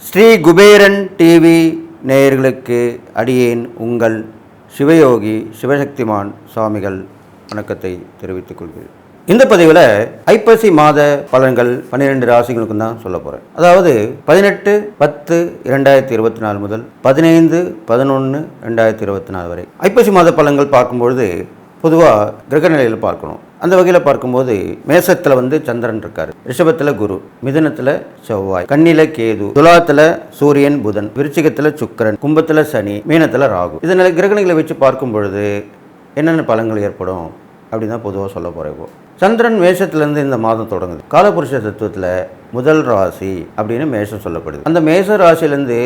Sri Kuberan TV நேயர்களுக்கு அடியேன் உங்கள் சிவயோகி சிவசக்திமான் சுவாமிகள் வணக்கத்தை தெரிவித்துக் கொள்கிறேன். இந்த பதிவில் ஐப்பசி மாத பலன்கள் 12 ராசிகளுக்கும் தான் சொல்ல போகிறேன். அதாவது 18/10/2024 முதல் 15/11/2024 வரை ஐப்பசி மாத பலன்கள் பார்க்கும்பொழுது பொதுவாக கிரக நிலையில் பார்க்கணும். அந்த வகையில் பார்க்கும்போது மேசத்தில் சந்திரன் இருக்கார், ரிஷபத்தில் குரு, மிதுனத்தில் செவ்வாய், கன்னியில் கேது, துலாத்தில் சூரியன் புதன், விருச்சிகத்தில் சுக்கிரன், கும்பத்தில் சனி, மீனத்தில் ராகு. இதனால கிரகணிகளை வச்சு பார்க்கும் பொழுது என்னென்ன பலன்கள் ஏற்படும் அப்படின்னு தான் பொதுவாக சொல்ல போகிறேன். இப்போ சந்திரன் மேஷத்துலேருந்து இந்த மாதம் தொடங்குது. காலபுருஷ தத்துவத்தில் முதல் ராசி அப்படின்னு மேஷம் சொல்லப்படுது. அந்த மேஷ ராசியிலேருந்து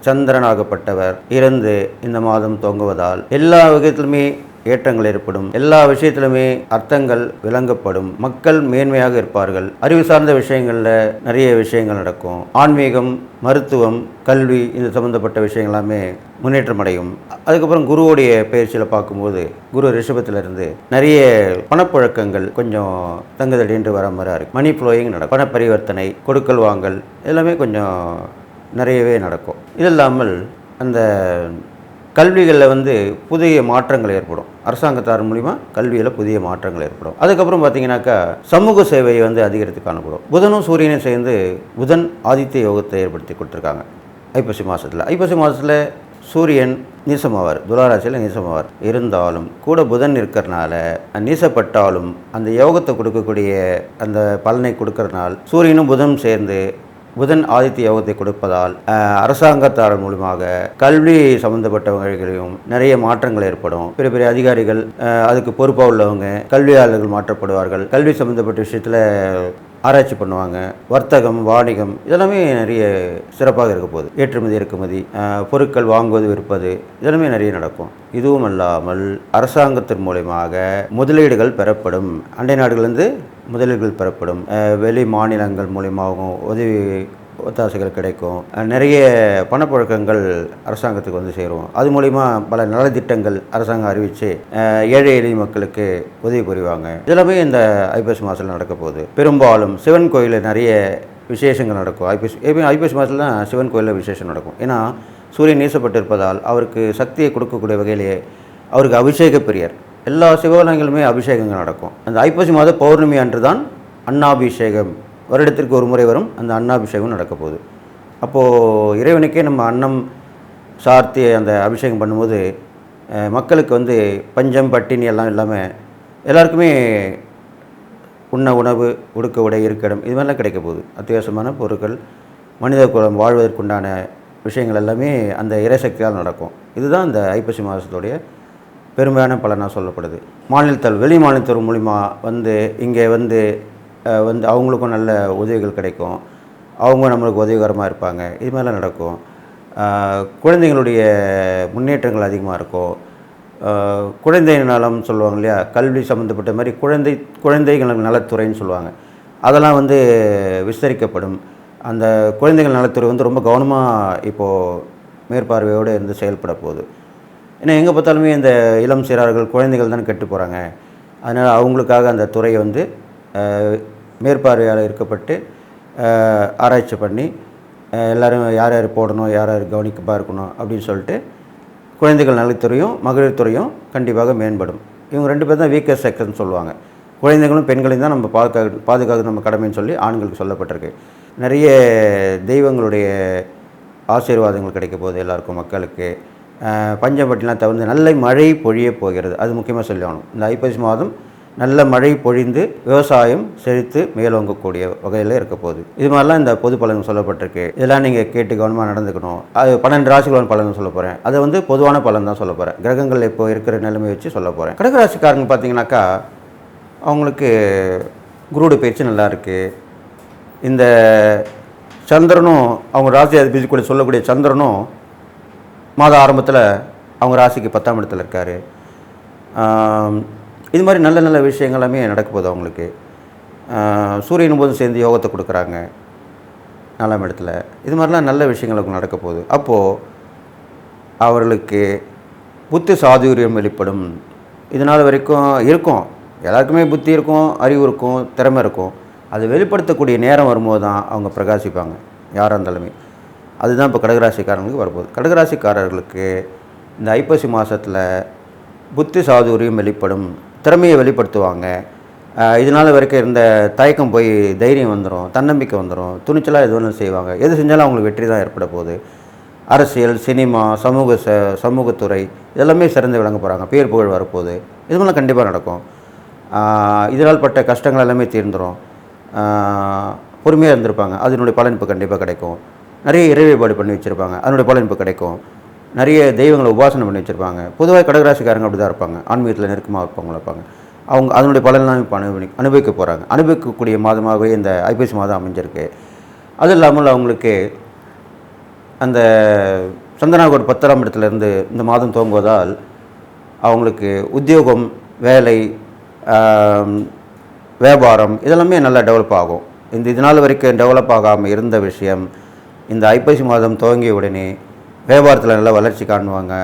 சந்திரனாகப்பட்டவர் இருந்து இந்த மாதம் தொங்குவதால் எல்லா வகையிலுமே ஏற்றங்கள் ஏற்படும், எல்லா விஷயத்திலுமே அர்த்தங்கள் விளங்கப்படும், மக்கள் மேன்மையாக இருப்பார்கள், அறிவு சார்ந்த விஷயங்களில் நிறைய விஷயங்கள் நடக்கும், ஆன்மீகம், மருத்துவம், கல்வி இது சம்மந்தப்பட்ட விஷயங்கள் எல்லாமே முன்னேற்றம் அடையும். அதுக்கப்புறம் குருவோடைய பயிற்சியில் பார்க்கும்போது குரு ரிஷபத்திலிருந்து நிறைய பணப்புழக்கங்கள் கொஞ்சம் தங்குதடின்று வர மாதிரி இருக்குது. மணி ஃப்ளோயிங் நடக்கும், பண பரிவர்த்தனை, கொடுக்கல் வாங்கல் எல்லாமே கொஞ்சம் நிறையவே நடக்கும். இது இல்லாமல் அந்த கல்விகளில் புதிய மாற்றங்கள் ஏற்படும். அரசாங்கத்தார் மூலிமா கல்வியில் புதிய மாற்றங்கள் ஏற்படும். அதுக்கப்புறம் பார்த்தீங்கன்னாக்கா சமூக சேவையை அதிகரித்து காணப்படும். புதனும் சூரியனும் சேர்ந்து புதன் ஆதித்ய யோகத்தை ஏற்படுத்தி கொடுத்துருக்காங்க ஐப்பசி மாதத்தில். ஐப்பசி மாதத்தில் சூரியன் நீசமாவார், துலாராசியில் நீசமாவார். இருந்தாலும் கூட புதன் இருக்கிறனால நீசப்பட்டாலும் அந்த யோகத்தை கொடுக்கக்கூடிய அந்த பலனை கொடுக்கறதுனால சூரியனும் புதனும் சேர்ந்து புதன் ஆதித்ய யோகத்தை கொடுப்பதால் அரசாங்கத்தார் மூலமாக கல்வி சம்பந்தப்பட்டவர்களையும் நிறைய மாற்றங்கள் ஏற்படும். பெரிய பெரிய அதிகாரிகள், அதுக்கு பொறுப்பாக உள்ளவங்க, கல்வியாளர்கள் மாற்றப்படுவார்கள். கல்வி சம்பந்தப்பட்ட விஷயத்தில் ஆராய்ச்சி பண்ணுவாங்க. வர்த்தகம், வாணிகம் இதெல்லாமே நிறைய சிறப்பாக இருக்க போகுது. ஏற்றுமதி, இறக்குமதி, பொருட்கள் வாங்குவது, விற்பது இதெல்லாமே நிறைய நடக்கும். இதுவும் அல்லாமல் அரசாங்கத்தின் மூலமாக முதலீடுகள் பெறப்படும். அண்டை நாடுகளிலிருந்து முதலீடுகள் பெறப்படும். வெளி மாநிலங்கள் மூலியமாகவும் உதவி ஒத்தாசைகள் கிடைக்கும். நிறைய பணப்புழக்கங்கள் அரசாங்கத்துக்கு சேரும். அது மூலிமா பல நலத்திட்டங்கள் அரசாங்கம் அறிவித்து ஏழை எளிய மக்களுக்கு உதவி புரிவாங்க. இதெல்லாமே இந்த ஐப்பசி மாதத்தில் நடக்க போகுது. பெரும்பாலும் சிவன் கோயிலில் நிறைய விசேஷங்கள் நடக்கும். ஐப்பசி மாதத்தில் தான் சிவன் கோயிலில் விசேஷம் நடக்கும். ஏன்னா சூரியன் நீசப்பட்டிருப்பதால் அவருக்கு சக்தியை கொடுக்கக்கூடிய வகையிலேயே அவருக்கு அபிஷேக பிரியர். எல்லா சிவாலயங்களுமே அபிஷேகங்கள் நடக்கும். அந்த ஐப்பசி மாத பௌர்ணமி அன்று தான் அன்னாபிஷேகம், வருடத்திற்கு ஒரு முறை வரும் அந்த அன்னாபிஷேகம் நடக்க போகுது. அப்போது இறைவனுக்கே நம்ம அன்னம் சார்த்தி அந்த அபிஷேகம் பண்ணும்போது மக்களுக்கு பஞ்சம் பட்டினி எல்லாம் இல்லாமல் எல்லாருக்குமே உண்ண உணவு, உடுக்க உடை, இருக்கிடம் இது மாதிரிலாம் கிடைக்க போகுது. அத்தியாவசியமான பொருட்கள், மனித குலம் வாழ்வதற்குண்டான விஷயங்கள் எல்லாமே அந்த இறைசக்தியால் நடக்கும். இதுதான் இந்த ஐப்பசி மாதத்துடைய பெருமையான பலனாக சொல்லப்படுது. மாநிலத்தால் வெளி மாநிலத்தவர் மூலிமா இங்கே அவங்களுக்கும் நல்ல உதவிகள் கிடைக்கும். அவங்க நம்மளுக்கு உதவிகரமாக இருப்பாங்க. இது மாதிரிலாம் நடக்கும். குழந்தைங்களுடைய முன்னேற்றங்கள் அதிகமாக இருக்கும். குழந்தை நலம் சொல்லுவாங்க இல்லையா, கல்வி சம்மந்தப்பட்ட மாதிரி குழந்தைகள் நலத்துறைன்னு சொல்லுவாங்க. அதெல்லாம் விஸ்தரிக்கப்படும். அந்த குழந்தைகள் நலத்துறை ரொம்ப கவனமாக இப்போது மேற்பார்வையோடு செயல்பட போகுது. ஏன்னா எங்கே பார்த்தாலுமே இந்த இளம் சிறார்கள் குழந்தைகள் தான் கெட்டு போகிறாங்க. அதனால் அவங்களுக்காக அந்த துறையை மேற்பார்வையால் இருக்கப்பட்டு ஆராய்ச்சி பண்ணி எல்லோரும் யார் யார் போடணும், யார் யார் கவனிக்கப்பாக இருக்கணும் அப்படின்னு சொல்லிட்டு குழந்தைகள் நலத்துறையும் மகளிர் துறையும் கண்டிப்பாக மேம்படும். இவங்க 2 பேர் தான் வீக்கர் செக்ஷன் சொல்லுவாங்க. குழந்தைகளும் பெண்களையும் தான் நம்ம பாதுகாக்க நம்ம கடமைன்னு சொல்லி ஆண்களுக்கு சொல்லப்பட்டிருக்கு. நிறைய தெய்வங்களுடைய ஆசீர்வாதங்கள் கிடைக்க போகுது எல்லாருக்கும், மக்களுக்கு. பஞ்சம்பட்டிலாம் தவிர்த்து நல்ல மழை பொழிய போகிறது. அது முக்கியமாக சொல்லணும். இந்த ஐப்பசி மாதம் நல்ல மழை பொழிந்து விவசாயம் செழித்து மேலோங்கக்கூடிய வகையில் இருக்க போகுது. இது மாதிரிலாம் இந்த பொது பலன் சொல்லப்பட்டிருக்கு. இதெல்லாம் நீங்கள் கேட்டு கவனமாக நடந்துக்கணும். அது 12 ராசிகளோட பலன் சொல்ல போகிறேன். அது பொதுவான பலன் தான் சொல்ல போகிறேன். கிரகங்கள் இப்போ இருக்கிற நிலைமை வச்சு சொல்ல போகிறேன். கடகராசிக்காரங்க பார்த்தீங்கன்னாக்கா அவங்களுக்கு குருவோட பயிற்சி நல்லா இருக்குது. இந்த சந்திரனும் அவங்க ராசி அதிபதி கூட சொல்லக்கூடிய சந்திரனும் மாத ஆரம்பத்தில் அவங்க ராசிக்கு 10ஆம் இடத்துல இருக்கார். இது மாதிரி நல்ல நல்ல விஷயங்கள் எல்லாமே நடக்க போகுது அவங்களுக்கு. சூரியனும் போதும் சேர்ந்து யோகத்தை கொடுக்குறாங்க 4ஆம் இடத்துல. இது மாதிரிலாம் நல்ல விஷயங்கள் அவங்களுக்கு நடக்க போகுது. அப்போது அவர்களுக்கு புத்தி சாதுரியம் வெளிப்படும். இதனால் வரைக்கும் இருக்கும் எல்லாருக்குமே புத்தி இருக்கும், அறிவு இருக்கும், திறமை இருக்கும். அது வெளிப்படுத்தக்கூடிய நேரம் வரும்போது தான் அவங்க பிரகாசிப்பாங்க, யாராக இருந்தாலுமே. அதுதான் இப்போ கடகராசிக்காரங்களுக்கு வரப்போகுது. கடகராசிக்காரர்களுக்கு இந்த ஐப்பசி மாதத்தில் புத்தி சாதுரியம் வெளிப்படும், திறமையை வெளிப்படுத்துவாங்க. இதனால் வரைக்கும் இருந்த தயக்கம் போய் தைரியம் வந்துடும், தன்னம்பிக்கை வந்துடும், துணிச்சலாக எது வேணாலும் செய்வாங்க. எது செஞ்சாலும் அவங்களுக்கு வெற்றி தான் ஏற்பட போகுது. அரசியல், சினிமா, சமூகத்துறை இதெல்லாமே சிறந்து விளங்க போகிறாங்க. பேர் புகழ் வரப்போகுது. இதுமெல்லாம் கண்டிப்பாக நடக்கும். இதனால் பட்ட கஷ்டங்கள் எல்லாமே தீர்ந்துடும். பொறுமையாக இருந்திருப்பாங்க, அதனுடைய பலன் இப்போ கண்டிப்பாக கிடைக்கும். நிறைய இறை வழிபாடு பண்ணி வச்சுருப்பாங்க, அதனுடைய பலன் இப்போ கிடைக்கும். நிறைய தெய்வங்களை உபாசனை பண்ணி வச்சுருப்பாங்க. பொதுவாக கடகராசிக்காரங்க அப்படி தான் இருப்பாங்க, ஆன்மீகத்தில் நெருக்கமாக இருப்பாங்க. அவங்க அதனுடைய பலன்லாம் இப்போ அனுபவிக்க போகிறாங்க. அனுபவிக்கக்கூடிய மாதமாகவே இந்த ஐப்பசி மாதம் அமைஞ்சிருக்கு. அது இல்லாமல் அவங்களுக்கு அந்த சந்தனாகோட் 10ஆம் இடத்துலேருந்து இந்த மாதம் துவங்குவதால் அவங்களுக்கு உத்தியோகம், வேலை, வியாபாரம் இதெல்லாமே நல்லா டெவலப் ஆகும். இது நாள் வரைக்கும் டெவலப் ஆகாமல் இருந்த விஷயம் இந்த ஐப்பசி மாதம் துவங்கிய உடனே வியாபாரத்தில் நல்லா வளர்ச்சி காணுவாங்க.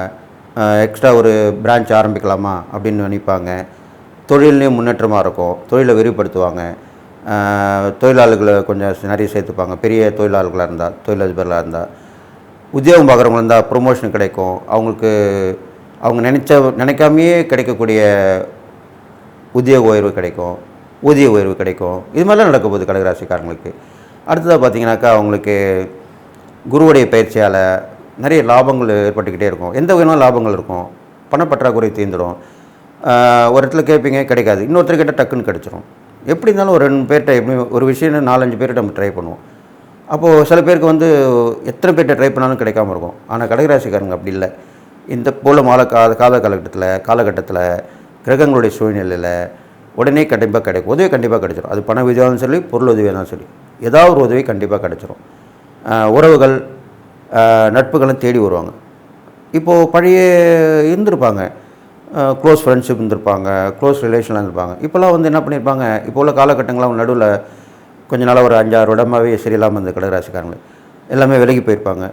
எக்ஸ்ட்ரா ஒரு பிரான்ச் ஆரம்பிக்கலாமா அப்படின்னு நினைப்பாங்க. தொழிலையும் முன்னேற்றமாக இருக்கும், தொழிலை விரிவுபடுத்துவாங்க. தொழிலாளர்களை கொஞ்சம் நிறைய சேர்த்துப்பாங்க, பெரிய தொழிலாளர்களாக இருந்தால், தொழிலதிபர்களாக இருந்தால். உத்தியோகம் பார்க்குறவங்க இருந்தால் ப்ரொமோஷன் கிடைக்கும். அவங்களுக்கு அவங்க நினைக்காமையே கிடைக்கக்கூடிய உத்தியோக உயர்வு கிடைக்கும், ஊதிய உயர்வு கிடைக்கும். இது மாதிரிலாம் நடக்க போகுது கடகராசிக்காரங்களுக்கு. அடுத்ததாக பார்த்திங்கனாக்கா அவங்களுக்கு குருவுடைய பயிற்சியால் நிறைய லாபங்கள் ஏற்பட்டுக்கிட்டே இருக்கும். எந்த விதமான லாபங்கள் இருக்கும். பணப்பற்றாக்குறை தீர்ந்துடும். ஒரு இடத்துல கேட்பீங்க, கிடைக்காது. இன்னொருத்தர்கிட்ட டக்குன்னு கிடச்சிரும். எப்படி இருந்தாலும் ஒரு 2 பேர்கிட்ட எப்படி ஒரு விஷயம் 4-5 பேர்கிட்ட நம்ம ட்ரை பண்ணுவோம். அப்போது சில பேருக்கு எத்தனை பேர்கிட்ட ட்ரை பண்ணாலும் கிடைக்காம இருக்கும். ஆனால் கடகராசிக்காரங்க அப்படி இல்லை. இந்த போல் காலகட்டத்தில் கிரகங்களுடைய சூழ்நிலையில் உடனே கண்டிப்பாக கிடைக்கும். உதவி கண்டிப்பாக கிடைச்சிடும். அது பண உதவியாலும் சரி, பொருள் உதவியாலும் சரி, ஏதாவது ஒரு உதவி கண்டிப்பாக கிடைச்சிடும். உறவுகள், நட்புகளும் தேடி வருவாங்க. இப்போது பழைய இருந்திருப்பாங்க, க்ளோஸ் ஃப்ரெண்ட்ஷிப் இருந்திருப்பாங்க, க்ளோஸ் ரிலேஷனில் இருந்திருப்பாங்க. இப்போல்லாம் என்ன பண்ணியிருப்பாங்க, இப்போ உள்ள காலகட்டங்களாக நடுவில் கொஞ்ச நாளாக ஒரு 5-6 வருடமாகவே சரியில்லாமல் இருந்த கடகராசிக்காரங்க எல்லாமே விலகி போயிருப்பாங்க.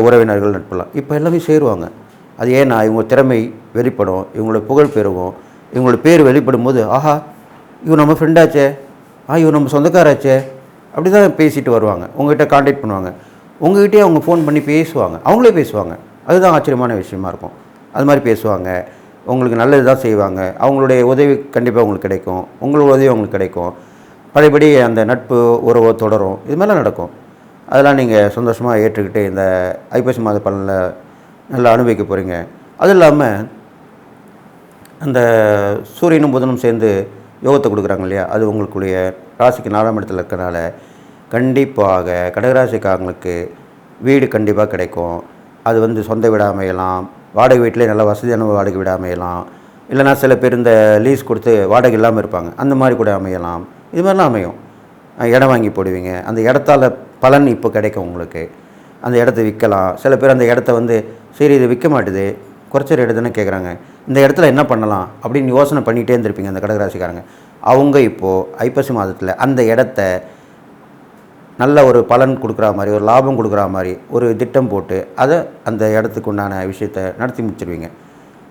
உறவினர்கள், நட்பெல்லாம் இப்போ எல்லாமே சேருவாங்க. அது ஏன்னா இவங்க திறமை வெளிப்படும், இவங்களோட புகழ் பெருகும். இவங்களோட பேர் வெளிப்படும் போது, ஆஹா இவன் நம்ம ஃப்ரெண்டாச்சே, இவன் நம்ம சொந்தக்காராச்சே, அப்படி தான் பேசிட்டு வருவாங்க. உங்கள்கிட்ட காண்டாக்ட் பண்ணுவாங்க, உங்கள்கிட்டயே அவங்க ஃபோன் பண்ணி பேசுவாங்க, அவங்களே பேசுவாங்க. அதுதான் ஆச்சரியமான விஷயமா இருக்கும். அது மாதிரி பேசுவாங்க, உங்களுக்கு நல்லது தான் செய்வாங்க. அவங்களுடைய உதவி கண்டிப்பாக உங்களுக்கு கிடைக்கும், உங்களோட உதவி அவங்களுக்கு கிடைக்கும். பழையபடி அந்த நட்பு உறவோ தொடரும். இது மாதிரிலாம் நடக்கும். அதெல்லாம் நீங்கள் சந்தோஷமாக ஏற்றுக்கிட்டு இந்த ஐப்பசி மாத பலனில் நல்லா அனுபவிக்க போகிறீங்க. அதுவும் இல்லாமல் அந்த சூரியனும் புதனும் சேர்ந்து யோகத்தை கொடுக்குறாங்க இல்லையா, அது உங்களுக்குடைய ராசிக்கு 4ஆம் இடத்துல இருக்கிறனால கண்டிப்பாக கடகராசிக்காரங்களுக்கு வீடு கண்டிப்பாக கிடைக்கும். அது சொந்த வீடாக அமையலாம், வாடகை வீட்டிலே நல்ல வசதியான வாடகை வீடாக அமையலாம். இல்லைனா சில பேர் இந்த லீஸ் கொடுத்து வாடகை இல்லாமல் இருப்பாங்க, அந்த மாதிரி கூட அமையலாம். இது மாதிரிலாம் அமையும். இடம் வாங்கி போடுவீங்க, அந்த இடத்தால் பலன் இப்போ கிடைக்கும் உங்களுக்கு. அந்த இடத்த விற்கலாம். சில பேர் அந்த இடத்த சரி இது விற்க மாட்டுது, குறைச்ச ரேட்டு தானே கேட்குறாங்க, இந்த இடத்துல என்ன பண்ணலாம் அப்படின்னு யோசனை பண்ணிகிட்டே இருந்திருப்பீங்க அந்த கடகராசிக்காரங்க. அவங்க இப்போது ஐப்பசி மாதத்தில் அந்த இடத்த நல்ல ஒரு பலன் கொடுக்குற மாதிரி, ஒரு லாபம் கொடுக்குற மாதிரி ஒரு திட்டம் போட்டு அதை அந்த இடத்துக்கு உண்டான விஷயத்தை நடத்தி முடிச்சிருவீங்க.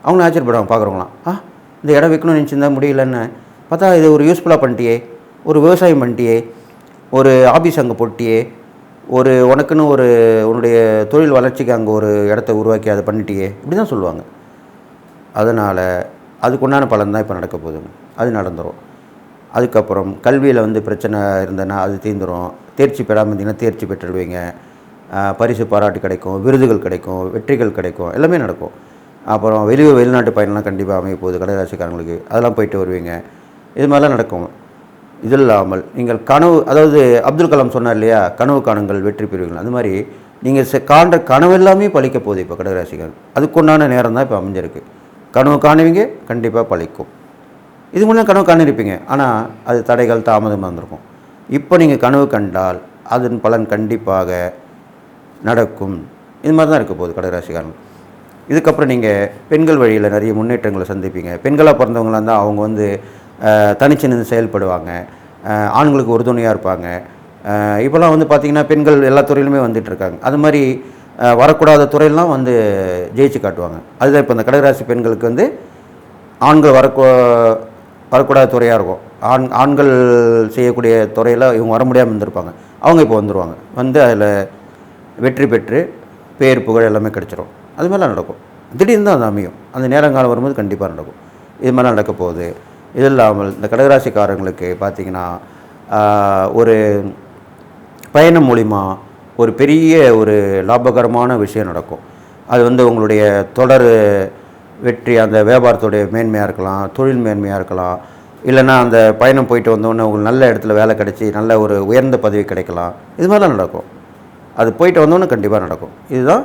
அவங்களும் ஆச்சரியப்படுவாங்க பார்க்குறவங்களாம். இந்த இடம் விற்கணும்னு நினச்சிருந்தா முடியலன்னு பார்த்தா இது ஒரு யூஸ்ஃபுல்லாக பண்ணிட்டியே, ஒரு விவசாயம் பண்ணிட்டியே, ஒரு ஆஃபீஸ் அங்கே போட்டியே, உனக்குன்னு உன்னுடைய தொழில் வளர்ச்சிக்கு அங்கே ஒரு இடத்த உருவாக்கி அதை பண்ணிட்டியே, இப்படி தான் சொல்லுவாங்க. அதனால் அதுக்குண்டான பலன் தான் இப்போ நடக்க போகுதுங்க. அது நடந்துடும். அதுக்கப்புறம் கல்வியில் பிரச்சனை இருந்ததுன்னா அது தீர்ந்துடும். தேர்ச்சி பெறாமல் இருந்தீங்கன்னா தேர்ச்சி பெற்றுடுவீங்க. பரிசு பாராட்டு கிடைக்கும், விருதுகள் கிடைக்கும், வெற்றிகள் கிடைக்கும், எல்லாமே நடக்கும். அப்புறம் வெளிநாட்டு பயணம்லாம் கண்டிப்பாக அமைய போகுது கடகராசிக்காரங்களுக்கு. அதெல்லாம் போயிட்டு வருவீங்க. இது மாதிரிலாம் நடக்கும். இது இல்லாமல் நீங்கள் கனவு, அதாவது அப்துல் கலாம் சொன்னார் இல்லையா, கனவு காணுங்கள் வெற்றி பெறுவீர்கள். அது மாதிரி நீங்கள் காண்ற கனவு எல்லாமே பழிக்க போகுது இப்போ கடகராசிக்காரங்க. அதுக்குண்டான நேரம் தான் இப்போ அமைஞ்சிருக்கு. கனவு காணுவீங்க, கண்டிப்பாக பழிக்கும். இது மூலம் கனவு காணிருப்பீங்க, ஆனால் அது தடைகள் தாமதமாக இருந்திருக்கும். இப்போ நீங்கள் கனவு கண்டால் அதன் பலன் கண்டிப்பாக நடக்கும். இது மாதிரி தான் இருக்க போகுது கடகராசிக்காரங்க. இதுக்கப்புறம் நீங்கள் பெண்கள் வழியில் நிறைய முன்னேற்றங்களை சந்திப்பீங்க. பெண்களாக பிறந்தவங்களாக இருந்தால் அவங்க தனிச்சு நின்று செயல்படுவாங்க, ஆண்களுக்கு உறுதுணையாக இருப்பாங்க. இப்போல்லாம் பார்த்திங்கன்னா பெண்கள் எல்லா துறையிலுமே வந்துட்டுருக்காங்க. அது மாதிரி வரக்கூடாத துறையெல்லாம் ஜெயிச்சு காட்டுவாங்க. அதுதான் இப்போ இந்த கடகராசி பெண்களுக்கு ஆண்கள் வரக்கூடாத துறையாக இருக்கும். ஆண்கள் செய்யக்கூடிய துறையில் இவங்க வர முடியாமல் இருந்திருப்பாங்க. அவங்க இப்போ வந்துடுவாங்க. வந்து அதில் வெற்றி பெற்று பேர் புகழ் எல்லாமே கிடச்சிரும். அது மாதிரிலாம் நடக்கும். திடீர்னு தான் அது அமையும். அந்த நேரங்காலம் வரும்போது கண்டிப்பாக நடக்கும். இது மாதிரிலாம் நடக்க போகுது. இது இல்லாமல் இந்த கடகராசிக்காரங்களுக்கு பார்த்திங்கன்னா ஒரு பயணம் மூலிமா ஒரு பெரிய ஒரு லாபகரமான விஷயம் நடக்கும். அது வந்து உங்களுடைய தொடர் வெற்றி, அந்த வியாபாரத்துடைய மேன்மையாக இருக்கலாம், தொழில் மேன்மையாக இருக்கலாம், இல்லைன்னா அந்த பயணம் போயிட்டு வந்தோடனே உங்களுக்கு நல்ல இடத்துல வேலை கிடச்சி நல்ல ஒரு உயர்ந்த பதவி கிடைக்கலாம். இது மாதிரிலாம் நடக்கும். அது போயிட்டு வந்தோன்னே கண்டிப்பாக நடக்கும். இதுதான்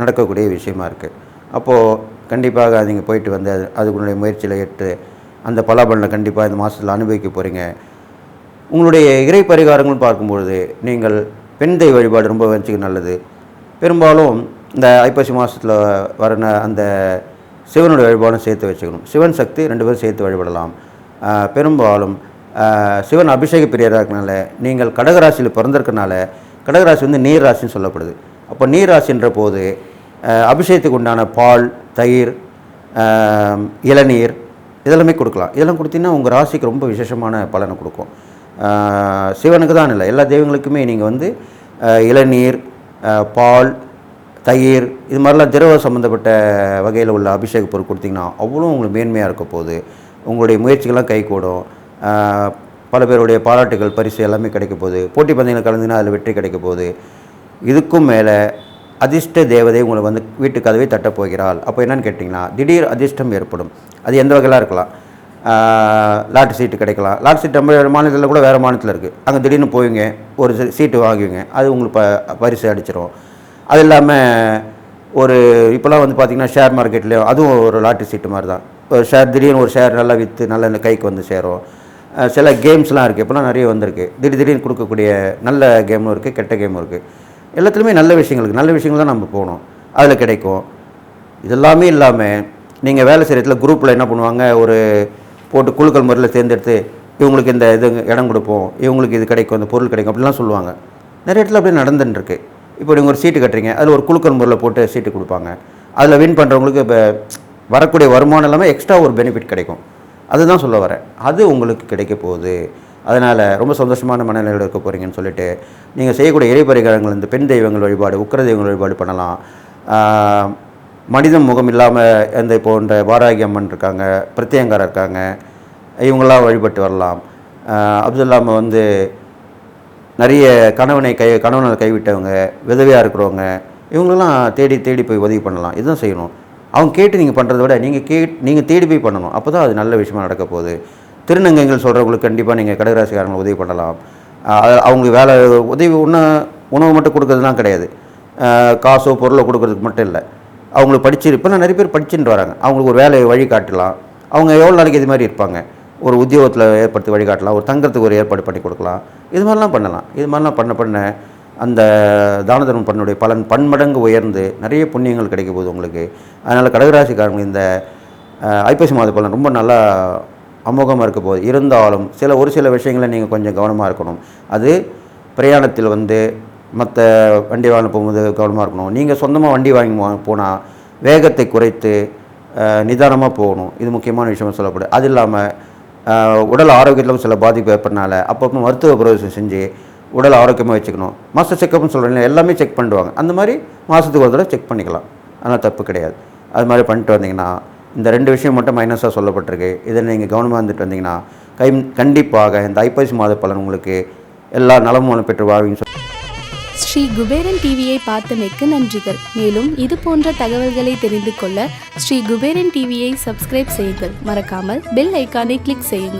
நடக்கக்கூடிய விஷயமா இருக்குது. அப்போது கண்டிப்பாக நீங்கள் போயிட்டு வந்து அதுக்குடைய முயற்சியில் ஏற்று அந்த பலாபலனை கண்டிப்பாக இந்த மாதத்தில் அனுபவிக்க போகிறீங்க. உங்களுடைய இறை பரிகாரங்கள் பார்க்கும்பொழுது நீங்கள் பெண் தெய்வ வழிபாடு ரொம்ப வச்சுக்க நல்லது. பெரும்பாலும் இந்த ஐப்பசி மாதத்தில் வரன அந்த சிவனுடைய வழிபாடும் சேர்த்து வச்சுக்கணும். சிவன் சக்தி 2 பேரும் சேர்த்து வழிபடலாம். பெரும்பாலும் சிவன் அபிஷேக பிரியராக இருக்கனால, நீங்கள் கடகராசியில் பிறந்திருக்கனால, கடகராசி வந்து நீர் ராசின்னு சொல்லப்படுது. அப்போ நீர் ராசின்ற போது அபிஷேகத்துக்கு உண்டான பால், தயிர், இளநீர் இதெல்லாமே கொடுக்கலாம். இதெல்லாம் கொடுத்தீங்கன்னா உங்கள் ராசிக்கு ரொம்ப விசேஷமான பலனை கொடுக்கும். சிவனுக்கு தான் இல்லை, எல்லா தெய்வங்களுக்குமே நீங்கள் வந்து இளநீர், பால், தயிர் இது மாதிரிலாம் திரவ சம்மந்தப்பட்ட வகையில் உள்ள அபிஷேக பொருள் கொடுத்திங்கன்னா அவ்வளோ உங்களுக்கு மேன்மையாக இருக்க போகுது. உங்களுடைய முயற்சிகள்லாம் கைகூடும். பல பேருடைய பாராட்டுகள், பரிசு எல்லாமே கிடைக்க போகுது. போட்டி பந்தயங்கள் கலந்துன்னா அதில் வெற்றி கிடைக்க போகுது. இதுக்கும் மேலே அதிர்ஷ்ட தேவதை உங்களை வந்து வீட்டு கதவை தட்டப் போகிறாள். அப்போ என்னன்னு கேட்டிங்கன்னா திடீர் அதிர்ஷ்டம் ஏற்படும். அது எந்த வகையிலாம் இருக்கலாம். லாட்ரி சீட்டு கிடைக்கலாம். லாட்ரி சீட்டு நம்ம மாநிலத்தில் கூட வேறு மாநிலத்தில் இருக்குது. அங்கே திடீர்னு போவீங்க, ஒரு சீட்டு வாங்குவீங்க, அது உங்களுக்கு பரிசு அடிச்சிடும். அது இல்லாமல் ஒரு இப்போலாம் வந்து பார்த்திங்கன்னா ஷேர் மார்க்கெட்லேயும் அதுவும் ஒரு லாட்ரி சீட்டு மாதிரி தான். ஒரு ஷேர் திடீர்னு ஒரு ஷேர் நல்லா விற்று நல்ல கைக்கு வந்து சேரும். சில கேம்ஸ்லாம் இருக்குது, இப்போலாம் நிறைய வந்திருக்கு. திடீர்னு கொடுக்கக்கூடிய நல்ல கேமும் இருக்குது, கெட்ட கேமும் இருக்குது. எல்லாத்துலேயுமே நல்ல விஷயங்கள் தான் நம்ம போகணும், அதில் கிடைக்கும். இதெல்லாமே இல்லாமல் நீங்கள் வேலை செய்கிற இடத்துல குரூப்பில் என்ன பண்ணுவாங்க, ஒரு போட்டு குழுக்கள் முறையில் தேர்ந்தெடுத்து இவங்களுக்கு இந்த இது இடம் கொடுப்போம், இவங்களுக்கு இது கிடைக்கும், இந்த பொருள் கிடைக்கும் அப்படிலாம் சொல்லுவாங்க. நிறைய இடத்துல அப்படியே நடந்துட்டுருக்கு. இப்போ நீங்கள் ஒரு சீட்டு கட்டுறீங்க, அதில் ஒரு குழுக்கள் முறையில் போட்டு சீட்டு கொடுப்பாங்க. அதில் வின் பண்ணுறவங்களுக்கு இப்போ வரக்கூடிய வருமானம் இல்லாமல் எக்ஸ்ட்ரா ஒரு பெனிஃபிட் கிடைக்கும். அதுதான் சொல்ல வரேன். அது உங்களுக்கு கிடைக்க போகுது. அதனால் ரொம்ப சந்தோஷமான மனநிலையில் இருக்க போகிறீங்கன்னு சொல்லிட்டு நீங்கள் செய்யக்கூடிய இறை பரிகாரங்கள், இந்த பெண் தெய்வங்கள் வழிபாடு, உக்கிர தெய்வங்கள் வழிபாடு பண்ணலாம். மனித முகம் இல்லாமல் இந்த போன்ற வாராகி அம்மன் இருக்காங்க, பிரத்யங்காரர் இருக்காங்க, இவங்களாம் வழிபட்டு வரலாம். அது இல்லாமல் வந்து நிறைய கணவனை கைவிட்டவங்க, விதவையாக இருக்கிறவங்க, இவங்களெல்லாம் தேடி போய் உதவி பண்ணலாம். இதுதான் செய்யணும். அவங்க கேட்டு நீங்கள் பண்ணுறத விட நீங்கள் தேடி போய் பண்ணணும். அப்போ தான் அது நல்ல விஷயமாக நடக்க போகுது. திருநங்கைகள் சொல்கிறவங்களுக்கு கண்டிப்பாக நீங்கள் கடகராசிக்காரங்களை உதவி பண்ணலாம். அவங்களுக்கு வேலை உதவி உணவு மட்டும் கொடுக்கறதுலாம் கிடையாது. காசோ பொருளோ கொடுக்கறதுக்கு மட்டும் இல்லை. அவங்களுக்கு இப்போலாம் நிறைய பேர் படிச்சுட்டு வராங்க. அவங்களுக்கு ஒரு வேலையை வழி காட்டலாம். அவங்க எவ்வளோ நாளைக்கு இது மாதிரி இருப்பாங்க, ஒரு உத்தியோகத்தில் ஏற்படுத்தி வழிகாட்டலாம், ஒரு தங்கறதுக்கு ஒரு ஏற்பாடு பண்ணி கொடுக்கலாம். இது மாதிரிலாம் பண்ணலாம். இது மாதிரிலாம் பண்ண அந்த தான தர்மம் பண்ணனுடைய பலன் பன்மடங்கு உயர்ந்து நிறைய புண்ணியங்கள் கிடைக்க போகுது உங்களுக்கு. அதனால் கடகராசிக்காரங்க இந்த ஐப்பசி மாத பலன் ரொம்ப நல்லா அமோகமாக இருக்க போகுது. இருந்தாலும் ஒரு சில விஷயங்களில் நீங்கள் கொஞ்சம் கவனமாக இருக்கணும். அது பிரயாணத்தில் வந்து மற்ற வண்டி வாங்க போகும்போது கவனமாக இருக்கணும். நீங்கள் சொந்தமாக வண்டி வாங்கி போனால் வேகத்தை குறைத்து நிதானமாக போகணும். இது முக்கியமான விஷயமாக சொல்லப்படுது. அது இல்லாமல் உடல் ஆரோக்கியத்தில் சில பாதிப்பு ஏற்படுறனால அப்பப்போ மருத்துவ பிரவேசம் செஞ்சு உடல் ஆரோக்கியமாக வச்சுக்கணும். மாஸ்டர் செக்கப்னு சொல்கிறீங்க, எல்லாமே செக் பண்ணிடுவாங்க. அந்த மாதிரி மாதத்துக்கு ஒரு தடவை செக் பண்ணிக்கலாம். அதனால் தப்பு கிடையாது. அது மாதிரி பண்ணிட்டு வந்தீங்கன்னா இந்த 2 விஷயம் மட்டும் மைனஸாக சொல்லப்பட்டிருக்கு. இதை நீங்கள் கவனமாக இருந்துட்டு வந்தீங்கன்னா கண்டிப்பாக இந்த ஐப்பசி மாத பலன் உங்களுக்கு எல்லா நலமும் பெற்று வாழ்வீங்கன்னு ஸ்ரீ குபேரன் டிவியை பார்த்தமைக்கு நன்றிகள். மேலும் இது போன்ற தகவல்களை தெரிந்து கொள்ள ஸ்ரீ குபேரன் டிவியை சப்ஸ்கிரைப் செய்யுங்கள். மறக்காமல் பெல் ஐக்கானை கிளிக் செய்யுங்கள்.